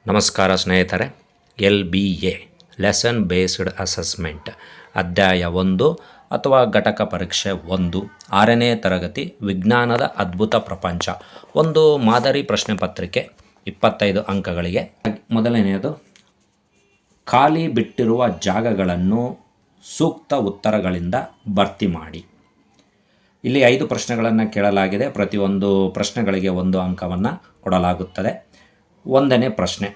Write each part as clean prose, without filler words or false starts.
ನಮಸ್ಕಾರ ಸ್ನೇಹಿತರೆ. LBA lesson based assessment ಅಧ್ಯಾಯ 1 ಅಥವಾ ಘಟಕ ಪರೀಕ್ಷೆ 1 6ನೇ ತರಗತಿ ವಿಜ್ಞಾನದ ಅದ್ಭುತ ಪ್ರಪಂಚ ಒಂದು ಮಾದರಿ ಪ್ರಶ್ನೆ ಪತ್ರಿಕೆ 25 ಅಂಕಗಳಿಗೆ. ಮೊದಲನೆಯದು, ಖಾಲಿ ಬಿಟ್ಟಿರುವ ಜಾಗಗಳನ್ನು ಸೂಕ್ತ ಉತ್ತರಗಳಿಂದ ಭರ್ತಿ ಮಾಡಿ. ಇಲ್ಲಿ 5 ಪ್ರಶ್ನೆಗಳನ್ನು ಕೇಳಲಾಗಿದೆ. ಪ್ರತಿಯೊಂದು ಪ್ರಶ್ನೆಗಳಿಗೆ 1 ಅಂಕವನ್ನು ಕೊಡಲಾಗುತ್ತದೆ. 1ನೇ ಪ್ರಶ್ನೆ,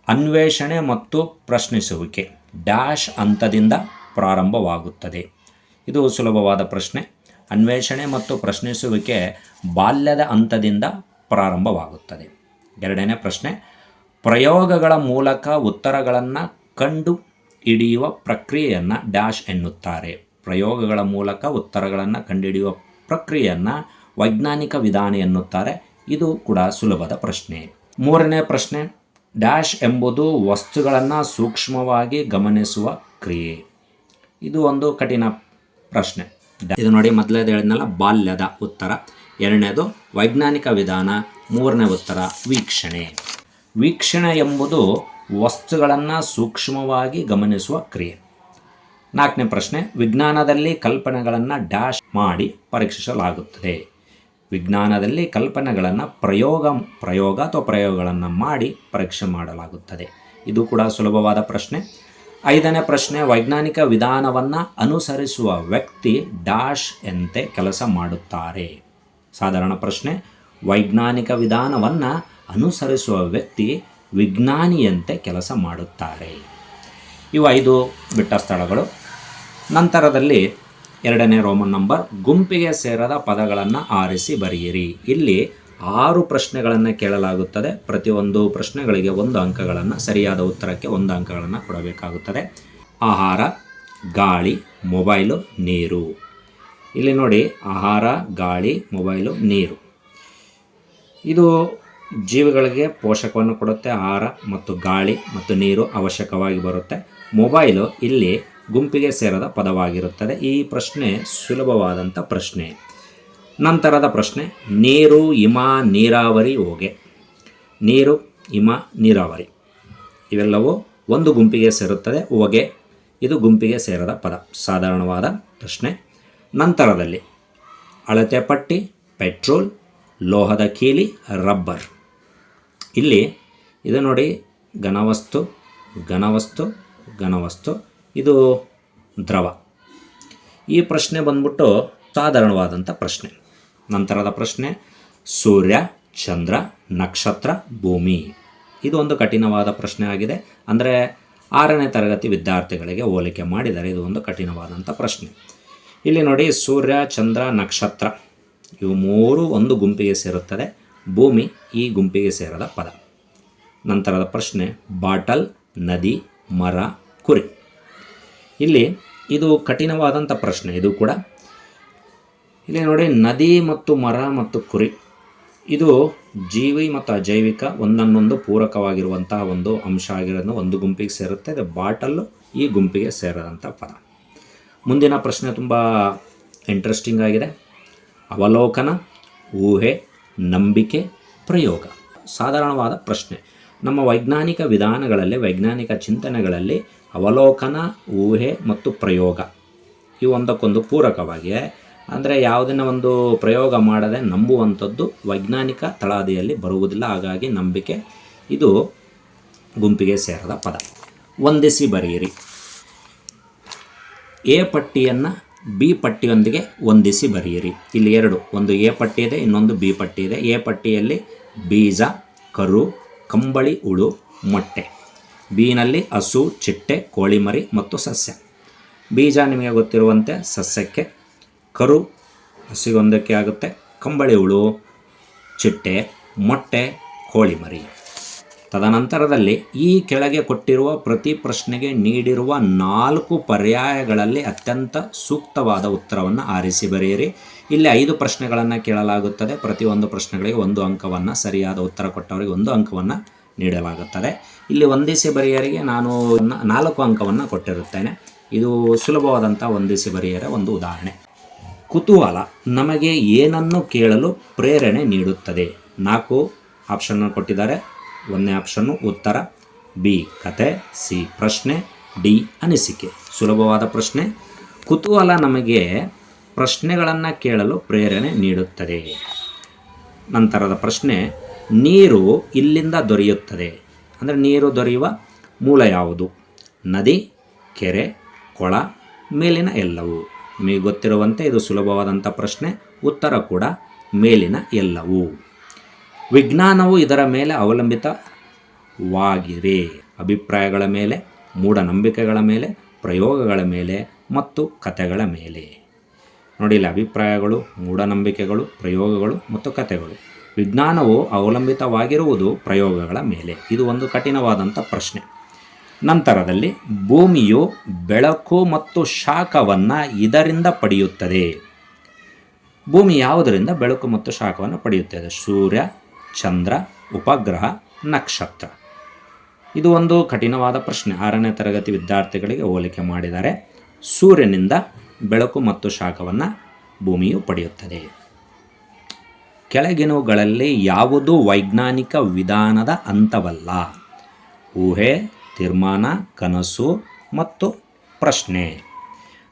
ಅನ್ವೇಷಣೆ ಮತ್ತು ಪ್ರಶ್ನಿಸುವಿಕೆ ಡ್ಯಾಶ್ ಹಂತದಿಂದ ಪ್ರಾರಂಭವಾಗುತ್ತದೆ. ಇದು ಸುಲಭವಾದ ಪ್ರಶ್ನೆ. ಅನ್ವೇಷಣೆ ಮತ್ತು ಪ್ರಶ್ನಿಸುವಿಕೆ ಬಾಲ್ಯದ ಹಂತದಿಂದ ಪ್ರಾರಂಭವಾಗುತ್ತದೆ. 2ನೇ ಪ್ರಶ್ನೆ, ಪ್ರಯೋಗಗಳ ಮೂಲಕ ಉತ್ತರಗಳನ್ನು ಕಂಡು ಹಿಡಿಯುವ ಪ್ರಕ್ರಿಯೆಯನ್ನು ಡ್ಯಾಶ್ ಎನ್ನುತ್ತಾರೆ. ಪ್ರಯೋಗಗಳ ಮೂಲಕ ಉತ್ತರಗಳನ್ನು ಕಂಡುಹಿಡಿಯುವ ಪ್ರಕ್ರಿಯೆಯನ್ನು ವೈಜ್ಞಾನಿಕ ವಿಧಾನ ಎನ್ನುತ್ತಾರೆ. ಇದು ಕೂಡ ಸುಲಭದ ಪ್ರಶ್ನೆ. 3ನೇ ಪ್ರಶ್ನೆ, ಡ್ಯಾಶ್ ಎಂಬುದು ವಸ್ತುಗಳನ್ನು ಸೂಕ್ಷ್ಮವಾಗಿ ಗಮನಿಸುವ ಕ್ರಿಯೆ. ಇದು ಒಂದು ಕಠಿಣ ಪ್ರಶ್ನೆ. ಇದು ನೋಡಿ, ಮೊದಲೇದು ಹೇಳಿದ್ನಲ್ಲ ಬಾಲ್ಯದ ಉತ್ತರ, 2ನೇದು ವೈಜ್ಞಾನಿಕ ವಿಧಾನ, 3ನೇ ಉತ್ತರ ವೀಕ್ಷಣೆ. ವೀಕ್ಷಣೆ ಎಂಬುದು ವಸ್ತುಗಳನ್ನು ಸೂಕ್ಷ್ಮವಾಗಿ ಗಮನಿಸುವ ಕ್ರಿಯೆ. 4ನೇ ಪ್ರಶ್ನೆ, ವಿಜ್ಞಾನದಲ್ಲಿ ಕಲ್ಪನೆಗಳನ್ನು ಡ್ಯಾಶ್ ಮಾಡಿ ಪರೀಕ್ಷಿಸಲಾಗುತ್ತದೆ. ವಿಜ್ಞಾನದಲ್ಲಿ ಕಲ್ಪನೆಗಳನ್ನು ಪ್ರಯೋಗಗಳನ್ನು ಮಾಡಿ ಪರೀಕ್ಷೆ ಮಾಡಲಾಗುತ್ತದೆ. ಇದು ಕೂಡ ಸುಲಭವಾದ ಪ್ರಶ್ನೆ. 5ನೇ ಪ್ರಶ್ನೆ, ವೈಜ್ಞಾನಿಕ ವಿಧಾನವನ್ನು ಅನುಸರಿಸುವ ವ್ಯಕ್ತಿ ಡ್ಯಾಶ್ ಎಂತೆ ಕೆಲಸ ಮಾಡುತ್ತಾರೆ. ಸಾಧಾರಣ ಪ್ರಶ್ನೆ, ವೈಜ್ಞಾನಿಕ ವಿಧಾನವನ್ನು ಅನುಸರಿಸುವ ವ್ಯಕ್ತಿ ವಿಜ್ಞಾನಿಯಂತೆ ಕೆಲಸ ಮಾಡುತ್ತಾರೆ. ಇವು 5 ಬಿಟ್ಟ ಸ್ಥಳಗಳು. ನಂತರದಲ್ಲಿ 2ನೇ ರೋಮನ್ ನಂಬರ್, ಗುಂಪಿಗೆ ಸೇರದ ಪದಗಳನ್ನು ಆರಿಸಿ ಬರೆಯಿರಿ. ಇಲ್ಲಿ 6 ಪ್ರಶ್ನೆಗಳನ್ನು ಕೇಳಲಾಗುತ್ತದೆ. ಪ್ರತಿಯೊಂದು ಪ್ರಶ್ನೆಗಳಿಗೆ 1 ಅಂಕಗಳನ್ನು, ಸರಿಯಾದ ಉತ್ತರಕ್ಕೆ 1 ಅಂಕಗಳನ್ನು ಕೊಡಬೇಕಾಗುತ್ತದೆ. ಆಹಾರ, ಗಾಳಿ, ಮೊಬೈಲು, ನೀರು. ಇಲ್ಲಿ ನೋಡಿ, ಆಹಾರ, ಗಾಳಿ, ಮೊಬೈಲು, ನೀರು. ಇದು ಜೀವಿಗಳಿಗೆ ಪೋಷಕವನ್ನು ಕೊಡುತ್ತೆ. ಆಹಾರ ಮತ್ತು ಗಾಳಿ ಮತ್ತು ನೀರು ಅವಶ್ಯಕವಾಗಿ ಬರುತ್ತೆ. ಮೊಬೈಲು ಇಲ್ಲಿ ಗುಂಪಿಗೆ ಸೇರದ ಪದವಾಗಿರುತ್ತದೆ. ಈ ಪ್ರಶ್ನೆ ಸುಲಭವಾದಂಥ ಪ್ರಶ್ನೆ. ನಂತರದ ಪ್ರಶ್ನೆ, ನೀರು, ಹಿಮ, ನೀರಾವರಿ, ಹೊಗೆ. ನೀರು, ಹಿಮ, ನೀರಾವರಿ ಇವೆಲ್ಲವೂ ಒಂದು ಗುಂಪಿಗೆ ಸೇರುತ್ತದೆ. ಹೊಗೆ ಇದು ಗುಂಪಿಗೆ ಸೇರದ ಪದ. ಸಾಧಾರಣವಾದ ಪ್ರಶ್ನೆ. ನಂತರದಲ್ಲಿ ಅಳತೆ ಪಟ್ಟಿ, ಪೆಟ್ರೋಲ್, ಲೋಹದ ಕೀಲಿ, ರಬ್ಬರ್. ಇಲ್ಲಿ ಇದು ನೋಡಿ, ಘನವಸ್ತು, ಘನವಸ್ತು, ಘನವಸ್ತು, ಇದು ದ್ರವ. ಈ ಪ್ರಶ್ನೆ ಬಂದ್ಬಿಟ್ಟು ಸಾಧಾರಣವಾದಂಥ ಪ್ರಶ್ನೆ. ನಂತರದ ಪ್ರಶ್ನೆ, ಸೂರ್ಯ, ಚಂದ್ರ, ನಕ್ಷತ್ರ, ಭೂಮಿ. ಇದು ಒಂದು ಕಠಿಣವಾದ ಪ್ರಶ್ನೆ ಆಗಿದೆ. ಅಂದರೆ 6ನೇ ತರಗತಿ ವಿದ್ಯಾರ್ಥಿಗಳಿಗೆ ಹೋಲಿಕೆ ಮಾಡಿದರೆ ಇದು ಒಂದು ಕಠಿಣವಾದಂಥ ಪ್ರಶ್ನೆ. ಇಲ್ಲಿ ನೋಡಿ, ಸೂರ್ಯ, ಚಂದ್ರ, ನಕ್ಷತ್ರ ಇವು 3 ಒಂದು ಗುಂಪಿಗೆ ಸೇರುತ್ತದೆ. ಭೂಮಿ ಈ ಗುಂಪಿಗೆ ಸೇರದ ಪದ. ನಂತರದ ಪ್ರಶ್ನೆ, ಬಾಟಲ್, ನದಿ, ಮರ, ಕುರಿ. ಇಲ್ಲಿ ಇದು ಕಠಿಣವಾದಂಥ ಪ್ರಶ್ನೆ. ಇದು ಕೂಡ ಇಲ್ಲಿ ನೋಡಿ, ನದಿ ಮತ್ತು ಮರ ಮತ್ತು ಕುರಿ ಇದು ಜೀವಿ ಮತ್ತು ಅಜೈವಿಕ ಒಂದನ್ನೊಂದು ಪೂರಕವಾಗಿರುವಂತಹ ಒಂದು ಅಂಶ ಆಗಿರೋದು ಒಂದು ಗುಂಪಿಗೆ ಸೇರುತ್ತೆ. ಇದು ಬಾಟಲ್ಲು ಈ ಗುಂಪಿಗೆ ಸೇರಿದಂಥ ಪದ. ಮುಂದಿನ ಪ್ರಶ್ನೆ ತುಂಬ ಇಂಟ್ರೆಸ್ಟಿಂಗ್ ಆಗಿದೆ. ಅವಲೋಕನ, ಊಹೆ, ನಂಬಿಕೆ, ಪ್ರಯೋಗ. ಸಾಧಾರಣವಾದ ಪ್ರಶ್ನೆ. ನಮ್ಮ ವೈಜ್ಞಾನಿಕ ವಿಧಾನಗಳಲ್ಲಿ, ವೈಜ್ಞಾನಿಕ ಚಿಂತನೆಗಳಲ್ಲಿ ಅವಲೋಕನ, ಊಹೆ ಮತ್ತು ಪ್ರಯೋಗ ಇವು ಒಂದಕ್ಕೊಂದು ಪೂರಕವಾಗಿಯೇ, ಅಂದರೆ ಯಾವುದನ್ನ ಒಂದು ಪ್ರಯೋಗ ಮಾಡದೆ ನಂಬುವಂಥದ್ದು ವೈಜ್ಞಾನಿಕ ತಳಹದಿಯಲ್ಲಿ ಬರುವುದಿಲ್ಲ. ಹಾಗಾಗಿ ನಂಬಿಕೆ ಇದು ಗುಂಪಿಗೆ ಸೇರದ ಪದ. ಹೊಂದಿಸಿ ಬರೆಯಿರಿ. ಎ ಪಟ್ಟಿಯನ್ನು ಬಿ ಪಟ್ಟಿಯೊಂದಿಗೆ ಹೊಂದಿಸಿ ಬರೆಯಿರಿ. ಇಲ್ಲಿ 2, ಒಂದು ಎ ಪಟ್ಟಿ ಇದೆ, ಇನ್ನೊಂದು ಬಿ ಪಟ್ಟಿ ಇದೆ. ಎ ಪಟ್ಟಿಯಲ್ಲಿ ಬೀಜ, ಕರು, ಕಂಬಳಿ ಹುಳು, ಮೊಟ್ಟೆ. ಬಿನಲ್ಲಿ ಹಸು, ಚಿಟ್ಟೆ, ಕೋಳಿಮರಿ ಮತ್ತು ಸಸ್ಯ. ಬೀಜ ನಿಮಗೆ ಗೊತ್ತಿರುವಂತೆ ಸಸ್ಯಕ್ಕೆ, ಕರು ಹಸಿಗೊಂದಕ್ಕೆ ಆಗುತ್ತೆ, ಕಂಬಳಿ ಹುಳು, ಚಿಟ್ಟೆ, ಮೊಟ್ಟೆ, ಕೋಳಿಮರಿ. ತದನಂತರದಲ್ಲಿ ಈ ಕೆಳಗೆ ಕೊಟ್ಟಿರುವ ಪ್ರತಿ ಪ್ರಶ್ನೆಗೆ ನೀಡಿರುವ 4 ಪರ್ಯಾಯಗಳಲ್ಲಿ ಅತ್ಯಂತ ಸೂಕ್ತವಾದ ಉತ್ತರವನ್ನು ಆರಿಸಿ ಬರೆಯಿರಿ. ಇಲ್ಲಿ 5 ಪ್ರಶ್ನೆಗಳನ್ನು ಕೇಳಲಾಗುತ್ತದೆ. ಪ್ರತಿಯೊಂದು ಪ್ರಶ್ನೆಗಳಿಗೆ 1 ಅಂಕವನ್ನು, ಸರಿಯಾದ ಉತ್ತರ ಕೊಟ್ಟವರಿಗೆ 1 ಅಂಕವನ್ನು ನೀಡಲಾಗುತ್ತದೆ. ಇಲ್ಲಿ ಹೊಂದಿಸಿ ಬರೆಯರಿಗೆ ನಾನು 4 ಅಂಕವನ್ನು ಕೊಟ್ಟಿರುತ್ತೇನೆ. ಇದು ಸುಲಭವಾದಂಥ ಹೊಂದಿಸಿ ಬರೆಯರ ಒಂದು ಉದಾಹರಣೆ. ಕುತೂಹಲ ನಮಗೆ ಏನನ್ನು ಕೇಳಲು ಪ್ರೇರಣೆ ನೀಡುತ್ತದೆ. 4 ಆಪ್ಷನ್ ಕೊಟ್ಟಿದ್ದಾರೆ. 1ನೇ ಆಪ್ಷನ್ನು ಉತ್ತರ, ಬಿ ಕತೆ, ಸಿ ಪ್ರಶ್ನೆ, ಡಿ ಅನಿಸಿಕೆ. ಸುಲಭವಾದ ಪ್ರಶ್ನೆ. ಕುತೂಹಲ ನಮಗೆ ಪ್ರಶ್ನೆಗಳನ್ನು ಕೇಳಲು ಪ್ರೇರಣೆ ನೀಡುತ್ತದೆ. ನಂತರದ ಪ್ರಶ್ನೆ, ನೀರು ಇಲ್ಲಿಂದ ದೊರೆಯುತ್ತದೆ. ಅಂದರೆ ನೀರು ದೊರೆಯುವ ಮೂಲ ಯಾವುದು? ನದಿ, ಕೆರೆ, ಕೊಳ, ಮೇಲಿನ ಎಲ್ಲವೂ. ನಿಮಗೆ ಗೊತ್ತಿರುವಂತೆ ಇದು ಸುಲಭವಾದಂಥ ಪ್ರಶ್ನೆ. ಉತ್ತರ ಕೂಡ ಮೇಲಿನ ಎಲ್ಲವೂ. ವಿಜ್ಞಾನವು ಇದರ ಮೇಲೆ ಅವಲಂಬಿತವಾಗಿದೆ. ಅಭಿಪ್ರಾಯಗಳ ಮೇಲೆ, ಮೂಢನಂಬಿಕೆಗಳ ಮೇಲೆ, ಪ್ರಯೋಗಗಳ ಮೇಲೆ ಮತ್ತು ಕಥೆಗಳ ಮೇಲೆ. ನೋಡಿ ಇಲ್ಲಿ ಅಭಿಪ್ರಾಯಗಳು, ಮೂಢನಂಬಿಕೆಗಳು, ಪ್ರಯೋಗಗಳು ಮತ್ತು ಕಥೆಗಳು. ವಿಜ್ಞಾನವು ಅವಲಂಬಿತವಾಗಿರುವುದು ಪ್ರಯೋಗಗಳ ಮೇಲೆ. ಇದು ಒಂದು ಕಠಿಣವಾದಂಥ ಪ್ರಶ್ನೆ. ನಂತರದಲ್ಲಿ ಭೂಮಿಯು ಬೆಳಕು ಮತ್ತು ಶಾಖವನ್ನು ಇದರಿಂದ ಪಡೆಯುತ್ತದೆ. ಭೂಮಿ ಯಾವುದರಿಂದ ಬೆಳಕು ಮತ್ತು ಶಾಖವನ್ನು ಪಡೆಯುತ್ತದೆ? ಸೂರ್ಯ, ಚಂದ್ರ, ಉಪಗ್ರಹ, ನಕ್ಷತ್ರ. ಇದು ಒಂದು ಕಠಿಣವಾದ ಪ್ರಶ್ನೆ. 6ನೇ ತರಗತಿ ವಿದ್ಯಾರ್ಥಿಗಳಿಗೆ ಹೋಲಿಕೆ ಮಾಡಿದ್ದಾರೆ. ಸೂರ್ಯನಿಂದ ಬೆಳಕು ಮತ್ತು ಶಾಖವನ್ನು ಭೂಮಿಯು ಪಡೆಯುತ್ತದೆ. ಕೆಳಗಿನವುಗಳಲ್ಲಿ ಯಾವುದು ವೈಜ್ಞಾನಿಕ ವಿಧಾನದ ಹಂತವಲ್ಲ? ಊಹೆ, ತೀರ್ಮಾನ, ಕನಸು ಮತ್ತು ಪ್ರಶ್ನೆ.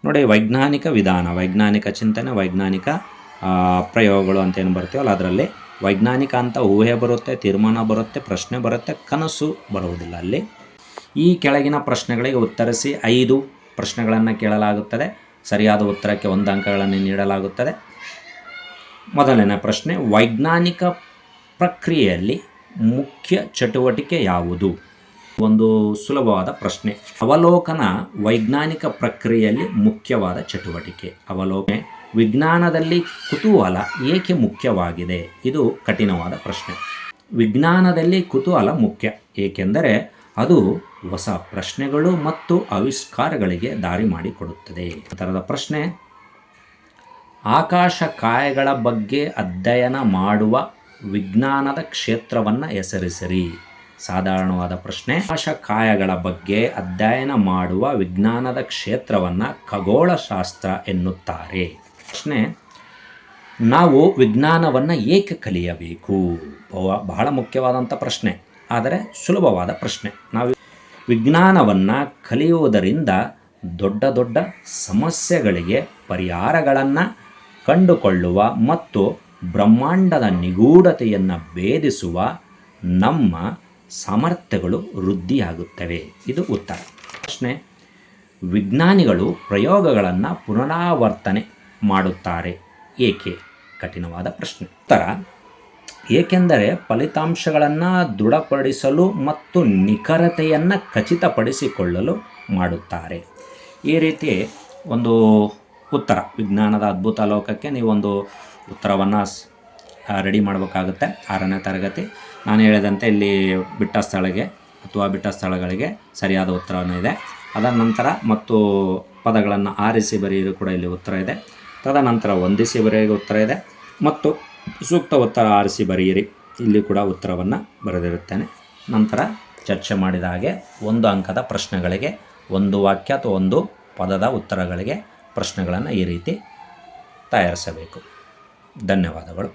ನೋಡಿ, ವೈಜ್ಞಾನಿಕ ವಿಧಾನ, ವೈಜ್ಞಾನಿಕ ಚಿಂತನೆ, ವೈಜ್ಞಾನಿಕ ಪ್ರಯೋಗಗಳು ಅಂತೇನು ಬರ್ತೀವಲ್ಲ ಅದರಲ್ಲಿ ವೈಜ್ಞಾನಿಕ ಅಂತ ಊಹೆ ಬರುತ್ತೆ, ತೀರ್ಮಾನ ಬರುತ್ತೆ, ಪ್ರಶ್ನೆ ಬರುತ್ತೆ, ಕನಸು ಬರುವುದಿಲ್ಲ ಅಲ್ಲಿ. ಈ ಕೆಳಗಿನ ಪ್ರಶ್ನೆಗಳಿಗೆ ಉತ್ತರಿಸಿ 5 ಪ್ರಶ್ನೆಗಳನ್ನು ಕೇಳಲಾಗುತ್ತದೆ. ಸರಿಯಾದ ಉತ್ತರಕ್ಕೆ 1 ಅಂಕಗಳನ್ನು ನೀಡಲಾಗುತ್ತದೆ. ಮೊದಲನೇ ಪ್ರಶ್ನೆ, ವೈಜ್ಞಾನಿಕ ಪ್ರಕ್ರಿಯೆಯಲ್ಲಿ ಮುಖ್ಯ ಚಟುವಟಿಕೆ ಯಾವುದು? ಒಂದು ಸುಲಭವಾದ ಪ್ರಶ್ನೆ. ಅವಲೋಕನ ವೈಜ್ಞಾನಿಕ ಪ್ರಕ್ರಿಯೆಯಲ್ಲಿ ಮುಖ್ಯವಾದ ಚಟುವಟಿಕೆ. ಅವಲೋಕನೆ. ವಿಜ್ಞಾನದಲ್ಲಿ ಕುತೂಹಲ ಏಕೆ ಮುಖ್ಯವಾಗಿದೆ? ಇದು ಕಠಿಣವಾದ ಪ್ರಶ್ನೆ. ವಿಜ್ಞಾನದಲ್ಲಿ ಕುತೂಹಲ ಮುಖ್ಯ, ಏಕೆಂದರೆ ಅದು ಹೊಸ ಪ್ರಶ್ನೆಗಳು ಮತ್ತು ಆವಿಷ್ಕಾರಗಳಿಗೆ ದಾರಿ ಮಾಡಿಕೊಡುತ್ತದೆ. ನಂತರದ ಪ್ರಶ್ನೆ, ಆಕಾಶಕಾಯಗಳ ಬಗ್ಗೆ ಅಧ್ಯಯನ ಮಾಡುವ ವಿಜ್ಞಾನದ ಕ್ಷೇತ್ರವನ್ನು ಹೆಸರಿಸಿರಿ. ಸಾಧಾರಣವಾದ ಪ್ರಶ್ನೆ. ಆಕಾಶಕಾಯಗಳ ಬಗ್ಗೆ ಅಧ್ಯಯನ ಮಾಡುವ ವಿಜ್ಞಾನದ ಕ್ಷೇತ್ರವನ್ನು ಖಗೋಳಶಾಸ್ತ್ರ ಎನ್ನುತ್ತಾರೆ. ಪ್ರಶ್ನೆ, ನಾವು ವಿಜ್ಞಾನವನ್ನು ಏಕೆ ಕಲಿಯಬೇಕು? ಬಹಳ ಮುಖ್ಯವಾದಂಥ ಪ್ರಶ್ನೆ, ಆದರೆ ಸುಲಭವಾದ ಪ್ರಶ್ನೆ. ನಾವು ವಿಜ್ಞಾನವನ್ನು ಕಲಿಯುವುದರಿಂದ ದೊಡ್ಡ ದೊಡ್ಡ ಸಮಸ್ಯೆಗಳಿಗೆ ಪರಿಹಾರಗಳನ್ನು ಕಂಡುಕೊಳ್ಳುವ ಮತ್ತು ಬ್ರಹ್ಮಾಂಡದ ನಿಗೂಢತೆಯನ್ನು ಭೇದಿಸುವ ನಮ್ಮ ಸಾಮರ್ಥ್ಯಗಳು ವೃದ್ಧಿಯಾಗುತ್ತವೆ. ಇದು ಉತ್ತರ. ಪ್ರಶ್ನೆ, ವಿಜ್ಞಾನಿಗಳು ಪ್ರಯೋಗಗಳನ್ನು ಪುನರಾವರ್ತನೆ ಮಾಡುತ್ತಾರೆ ಏಕೆ? ಕಠಿಣವಾದ ಪ್ರಶ್ನೆ. ಉತ್ತರ, ಏಕೆಂದರೆ ಫಲಿತಾಂಶಗಳನ್ನು ದೃಢಪಡಿಸಲು ಮತ್ತು ನಿಖರತೆಯನ್ನು ಖಚಿತಪಡಿಸಿಕೊಳ್ಳಲು ಮಾಡುತ್ತಾರೆ. ಈ ರೀತಿ ಒಂದು ಉತ್ತರ, ವಿಜ್ಞಾನದ ಅದ್ಭುತ ಲೋಕಕ್ಕೆ ನೀವೊಂದು ಉತ್ತರವನ್ನು ರೆಡಿ ಮಾಡಬೇಕಾಗುತ್ತೆ. 6ನೇ ತರಗತಿ ನಾನು ಹೇಳಿದಂತೆ ಇಲ್ಲಿ ಬಿಟ್ಟ ಸ್ಥಳಗಳಿಗೆ ಸರಿಯಾದ ಉತ್ತರವೂ ಇದೆ. ಅದರ ನಂತರ ಮತ್ತು ಪದಗಳನ್ನು ಆರಿಸಿ ಬರೆಯಲು ಕೂಡ ಇಲ್ಲಿ ಉತ್ತರ ಇದೆ. ತದನಂತರ ಹೊಂದಿಸಿ ಬರೆಯಲು ಉತ್ತರ ಇದೆ ಮತ್ತು ಸೂಕ್ತ ಉತ್ತರ ಆರಿಸಿ ಬರೆಯಿರಿ. ಇಲ್ಲಿ ಕೂಡ ಉತ್ತರವನ್ನು ಬರೆದಿರುತ್ತೇನೆ. ನಂತರ ಚರ್ಚೆ ಮಾಡಿದ ಹಾಗೆ 1 ಅಂಕದ ಪ್ರಶ್ನೆಗಳಿಗೆ 1 ವಾಕ್ಯ ಅಥವಾ 1 ಪದದ ಉತ್ತರಗಳಿಗೆ ಪ್ರಶ್ನೆಗಳನ್ನು ಈ ರೀತಿ ತಯಾರಿಸಬೇಕು. ಧನ್ಯವಾದಗಳು.